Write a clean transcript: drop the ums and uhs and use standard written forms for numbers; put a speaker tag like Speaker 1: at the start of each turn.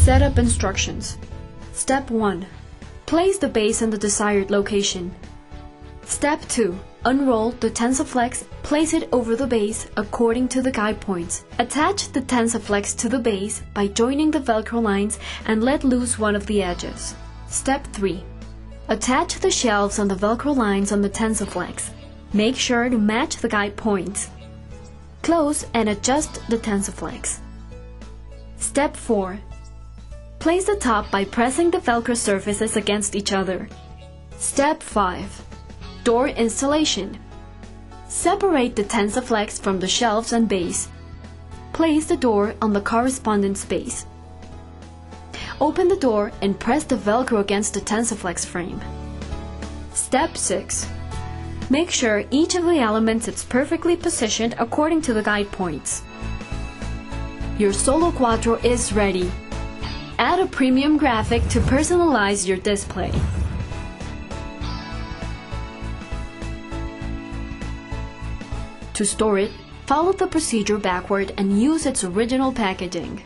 Speaker 1: Setup instructions. Step 1. Place the base in the desired location. Step 2. Unroll the TensorFlex, place it over the base according to the guide points. Attach the TensorFlex to the base by joining the Velcro lines and let loose one of the edges. Step 3. Attach the shelves on the Velcro lines on the TensorFlex. Make sure to match the guide points. Close and adjust the TensorFlex. Step 4. Place the top by pressing the Velcro surfaces against each other. Step 5. Door installation. Separate the TensorFlex from the shelves and base. Place the door on the corresponding space. Open the door and press the Velcro against the TensorFlex frame. Step 6. Make sure each of the elements is perfectly positioned according to the guide points. Your Solo Quattro is ready. Add a premium graphic to personalize your display. To store it, follow the procedure backward and use its original packaging.